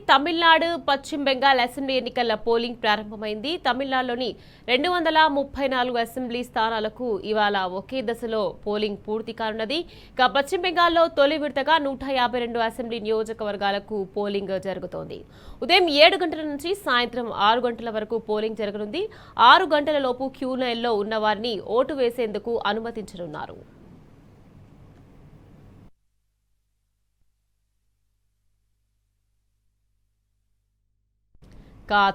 తమిళనాడు పశ్చిమ బెంగాల్ అసెంబ్లీ ఎన్నికల పోలింగ్ ప్రారంభమైంది. తమిళనాడులోని 234 అసెంబ్లీ స్థానాలకు ఇవాళ ఒకే దశలో పోలింగ్ పూర్తి కానున్నది. ఇక పశ్చిమ బెంగాల్లో తొలి విడతగా 152 అసెంబ్లీ నియోజకవర్గాలకు పోలింగ్ జరుగుతోంది. ఉదయం 7 గంటల నుంచి సాయంత్రం 6 గంటల వరకు పోలింగ్ జరగనుంది. 6 గంటల లోపు క్యూ లైన్లో ఉన్న వారిని ఓటు వేసేందుకు అనుమతించనున్నారు.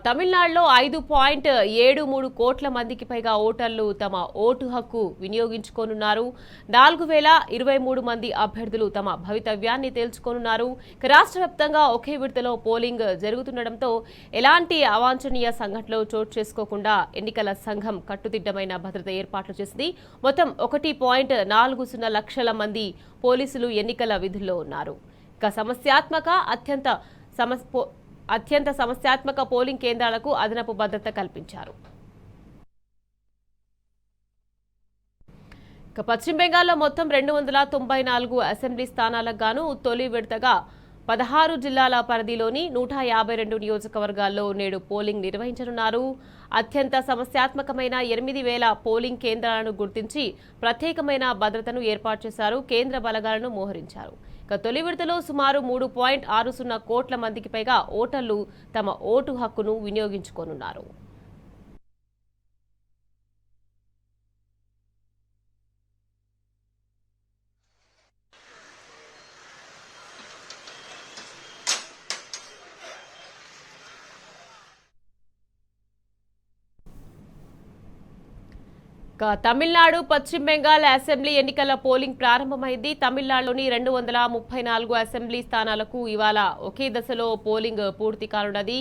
తమిళనాడులో 5.73 కోట్ల మందికి పైగా ఓటర్లు తమ ఓటు హక్కు వినియోగించుకోనున్నారు. 4023 మంది అభ్యర్థులు తమ భవితవ్యాన్ని తేల్చుకోనున్నారు. రాష్ట్ర వ్యాప్తంగా ఒకే విడతలో పోలింగ్ జరుగుతుండటంతో ఎలాంటి అవాంఛనీయ సంఘటనలు చోటు చేసుకోకుండా ఎన్నికల సంఘం కట్టుదిట్టమైన భద్రత ఏర్పాట్లు చేసింది. మొత్తం 1.40 లక్షల మంది పోలీసులు ఎన్నికల విధుల్లో ఉన్నారు. అత్యంత సమస్యాత్మక పోలింగ్ కేంద్రాలకు అదనపు భద్రత కల్పించారు. పశ్చిమ బెంగాల్లో మొత్తం 294 అసెంబ్లీ స్థానాలకు గాను తొలి విడతగా 16 జిల్లాల పరిధిలోని 152 నియోజకవర్గాల్లో నేడు పోలింగ్ నిర్వహించనున్నారు. అత్యంత సమస్యాత్మకమైన 8000 పోలింగ్ కేంద్రాలను గుర్తించి ప్రత్యేకమైన భద్రతను ఏర్పాటు చేశారు. కేంద్ర బలగాలను మోహరించారు. తొలి విడతలో సుమారు 3.60 కోట్ల మందికి పైగా ఓటర్లు తమ ఓటు హక్కును వినియోగించుకోనున్నారు. తమిళనాడు పశ్చిమ బెంగాల్ అసెంబ్లీ ఎన్నికల పోలింగ్ ప్రారంభమైంది. తమిళనాడులోని 234 అసెంబ్లీ స్థానాలకు ఇవాళ ఒకే దశలో పోలింగ్ పూర్తి కానున్నది.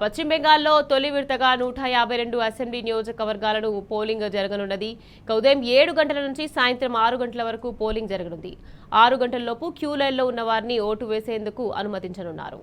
పశ్చిమ బెంగాల్లో తొలి విడతగా 152 అసెంబ్లీ నియోజకవర్గాలను పోలింగ్ జరగనున్నది. ఉదయం 7 గంటల నుంచి సాయంత్రం 6 గంటల వరకు పోలింగ్ జరగనుంది. 6 గంటలలోపు క్యూ లైన్లో ఉన్న వారిని ఓటు వేసేందుకు అనుమతించనున్నారు.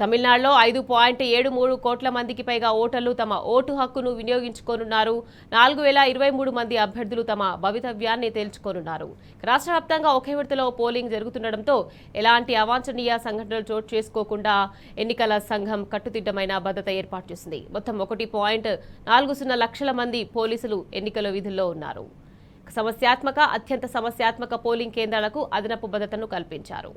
తమిళనాడులో 5.73 కోట్ల మందికి పైగా ఓటర్లు తమ ఓటు హక్కును వినియోగించుకోనున్నారు. 4023 మంది అభ్యర్థులు తమ భవితవ్యాన్ని తేల్చుకోనున్నారు. రాష్ట్ర వ్యాప్తంగా ఒకే విడతలో పోలింగ్ జరుగుతుండటంతో ఎలాంటి అవాంఛనీయ సంఘటనలు చోటు చేసుకోకుండా ఎన్నికల సంఘం కట్టుదిట్టమైన భద్రత ఏర్పాటు చేసింది. మొత్తం 1.40 లక్షల మంది పోలీసులు ఎన్నికల విధుల్లో ఉన్నారు. అత్యంత సమస్యాత్మక పోలింగ్ కేంద్రాలకు అదనపు భద్రతను కల్పించారు.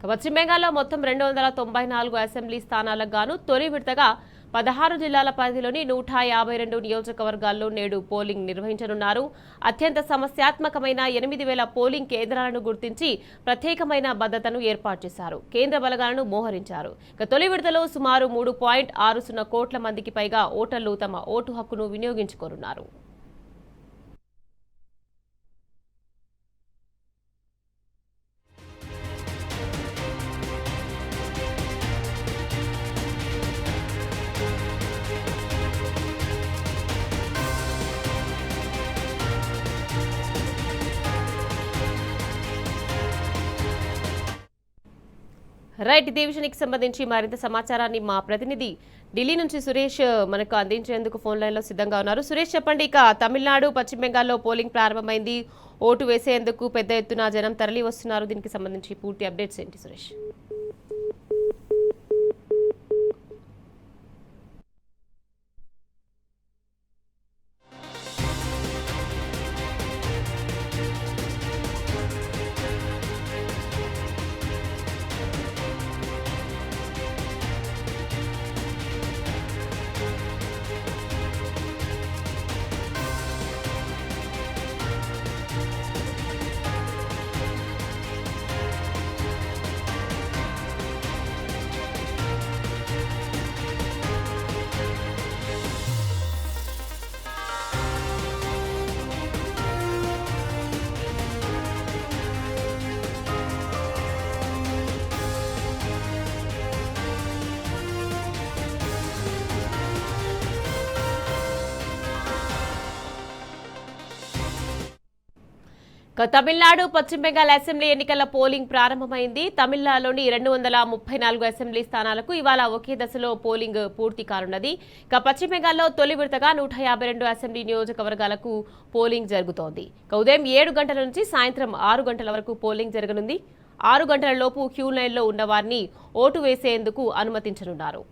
పశ్చిమ బెంగాల్లో మొత్తం 294 అసెంబ్లీ స్థానాలకు గాను తొలి విడతగా 16 జిల్లాల పరిధిలోని 152 నియోజకవర్గాల్లో నేడు పోలింగ్ నిర్వహించనున్నారు. అత్యంత సమస్యాత్మకమైన 8000 పోలింగ్ కేంద్రాలను గుర్తించి ప్రత్యేకమైన భద్రతను ఏర్పాటు చేశారు. కేంద్ర బలగాలను మోహరించారు. తొలి విడతలో సుమారు 3.60 కోట్ల మందికి పైగా ఓటర్లు తమ ఓటు హక్కును వినియోగించుకోనున్నారు. రైట్, ఇదే విషయానికి సంబంధించి మరింత సమాచారాన్ని మా ప్రతినిధి ఢిల్లీ నుంచి సురేష్ మనకు అందించేందుకు ఫోన్ లైన్లో సిద్ధంగా ఉన్నారు. సురేష్, చెప్పండి. తమిళనాడు పశ్చిమ బెంగాల్లో పోలింగ్ ప్రారంభమైంది. ఓటు వేసేందుకు పెద్ద ఎత్తున జనం తరలి వస్తున్నారు. దీనికి సంబంధించి పూర్తి అప్డేట్స్ ఏంటి సురేష్? తమిళనాడు పశ్చిమ బెంగాల్ అసెంబ్లీ ఎన్నికల పోలింగ్ ప్రారంభమైంది. తమిళనాడులోని 234 అసెంబ్లీ స్థానాలకు ఇవాళ ఒకే దశలో పోలింగ్ పూర్తి కానున్నది. పశ్చిమ బెంగాల్లో తొలి విడతగా 152 అసెంబ్లీ నియోజకవర్గాలకు పోలింగ్ జరుగుతోంది. ఉదయం 7 గంటల నుంచి సాయంత్రం 6 గంటల వరకు పోలింగ్ జరగనుంది. 6 గంటల లోపు క్యూ లైన్లో ఉన్న వారిని ఓటు వేసేందుకు అనుమతించనున్నారు.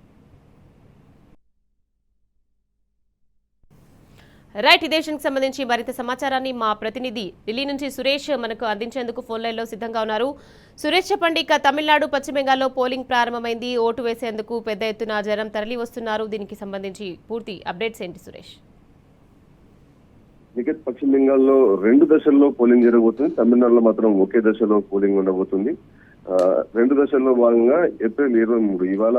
రైట్, ఇదే విషయానికి సంబంధించి మరింత సమాచారాన్ని మా ప్రతినిధి ఢిల్లీ నుంచి సురేష్ మనకు అందించేందుకు ఫోన్ లైన్లో సిద్ధంగా ఉన్నారు. సురేష్, చెప్పండి, తమిళనాడు పశ్చిమ బెంగాల్లో పోలింగ్ ప్రారంభమైంది. ఓటు వేసేందుకు పెద్ద ఎత్తున జనం తరలి వస్తున్నారు. దీనికి సంబంధించి పూర్తి అప్డేట్స్ ఏంటి సురేష్? పశ్చిమ బెంగాల్లో 2 దశల్లో పోలింగ్ జరగబోతుంది. తమిళనాడులో మాత్రం ఒకే దశలో పోలింగ్ ఉండబోతుంది. 2 దశల్లో భాగంగా ఏప్రిల్ 23 ఇవాళ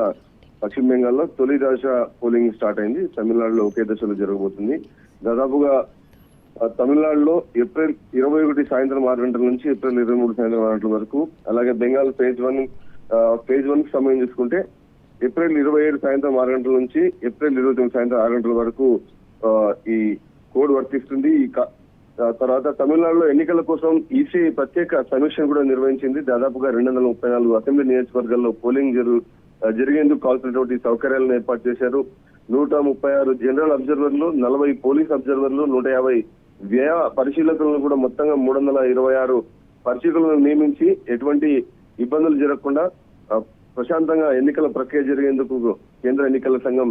పశ్చిమ బెంగాల్లో తొలి దశ పోలింగ్ స్టార్ట్ అయింది. తమిళనాడులో ఒకే దశలో జరగబోతుంది. దాదాపుగా తమిళనాడులో ఏప్రిల్ 21 సాయంత్రం 6 గంటల నుంచి ఏప్రిల్ 23 సాయంత్రం 6 గంటల వరకు, అలాగే బెంగాల్ ఫేజ్ 1 సమయం చూసుకుంటే ఏప్రిల్ 27 సాయంత్రం 6 గంటల నుంచి ఏప్రిల్ 29 సాయంత్రం 6 గంటల వరకు ఈ కోడ్ వర్తిస్తుంది. తర్వాత తమిళనాడులో ఎన్నికల కోసం ఈసీ ప్రత్యేక సమీక్షను కూడా నిర్వహించింది. దాదాపుగా 234 అసెంబ్లీ నియోజకవర్గాల్లో పోలింగ్ జరిగేందుకు కావాల్సినటువంటి సౌకర్యాలను ఏర్పాటు చేశారు. 136 జనరల్ అబ్జర్వర్లు, 40 పోలీస్ అబ్జర్వర్లు, 150 వ్యయ పరిశీలకులను కూడా మొత్తంగా 326 పరిశీలకులను నియమించి ఎటువంటి ఇబ్బందులు జరగకుండా ప్రశాంతంగా ఎన్నికల ప్రక్రియ జరిగేందుకు కేంద్ర ఎన్నికల సంఘం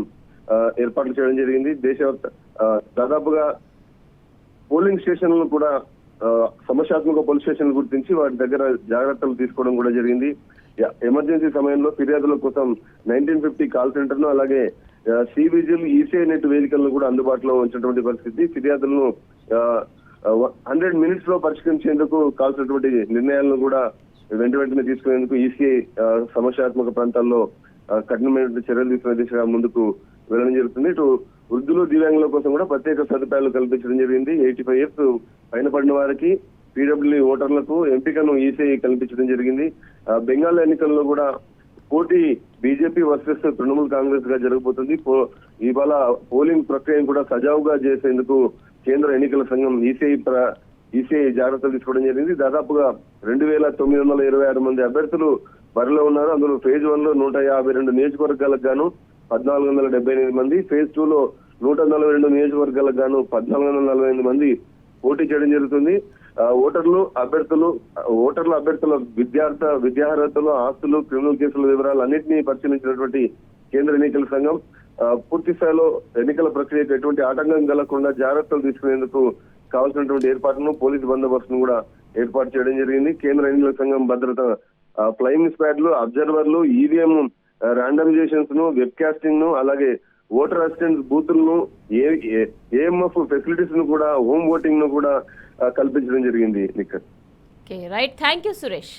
ఏర్పాట్లు చేయడం జరిగింది. దేశవ్యాప్త దాదాపుగా పోలింగ్ స్టేషన్లను కూడా సమస్యాత్మక పోలీస్ స్టేషన్లు గుర్తించి వాటి దగ్గర జాగ్రత్తలు తీసుకోవడం కూడా జరిగింది. ఎమర్జెన్సీ సమయంలో ఫిర్యాదుల కోసం 1950 కాల్ సెంటర్ ను, అలాగే సివిజిల్, ఈసీఐ నెట్ వేదికలను కూడా అందుబాటులో ఉంచినటువంటి పరిస్థితి. ఫిర్యాదులను 100 మినిట్స్ లో పరిష్కరించేందుకు కావాల్సినటువంటి నిర్ణయాలను కూడా వెంటనే తీసుకునేందుకు ఈసీఐ సమస్యాత్మక ప్రాంతాల్లో కఠినమైన చర్యలు తీసుకునే దిశగా ముందుకు వెళ్ళడం జరుగుతుంది. ఇటు వృద్ధులు, దివ్యాంగుల కోసం కూడా ప్రత్యేక సదుపాయాలు కల్పించడం జరిగింది. 85 ఇయర్స్ పైన పడిన వారికి, పీడబ్ల్యూ ఓటర్లకు ఎంపికను ఈసీఐ కల్పించడం జరిగింది. బెంగాల్ ఎన్నికల్లో కూడా పోటీ బీజేపీ వర్సెస్ తృణమూల్ కాంగ్రెస్ గా జరగబోతుంది. ఇవాళ పోలింగ్ ప్రక్రియను కూడా సజావుగా చేసేందుకు కేంద్ర ఎన్నికల సంఘం ఈసీఐ జాగ్రత్తలు తీసుకోవడం జరిగింది. దాదాపుగా 2926 మంది అభ్యర్థులు బరిలో ఉన్నారు. అందులో ఫేజ్ 1 లో 152 నియోజకవర్గాలకు గాను 1478 మంది, ఫేజ్ 2 లో 142 నియోజకవర్గాలకు గాను 1448 మంది పోటీ చేయడం జరుగుతుంది. ఓటర్ల అభ్యర్థుల విద్యార్హతలు, ఆస్తులు, క్రిమినల్ కేసుల వివరాలు అన్నింటినీ పరిశీలించినటువంటి కేంద్ర ఎన్నికల సంఘం పూర్తి స్థాయిలో ఎన్నికల ప్రక్రియకు ఎటువంటి ఆటంకం కలగకుండా జాగ్రత్తలు తీసుకునేందుకు కావాల్సినటువంటి ఏర్పాట్లను, పోలీసు బందోబస్తును కూడా ఏర్పాటు చేయడం జరిగింది. కేంద్ర ఎన్నికల సంఘం భద్రత ఫ్లయింగ్ స్క్వాడ్లు, అబ్జర్వర్లు, ఈవీఎం ర్యాండమైజేషన్స్ ను, వెబ్ కాస్టింగ్ ను, అలాగే ఓటర్ అసిస్టెన్స్ బూతులను, ఏఎంఎఫ్ ఫెసిలిటీస్ ను కూడా, హోమ్ ఓటింగ్ ను కూడా కల్పించడం జరిగింది. Right, thank you Suresh.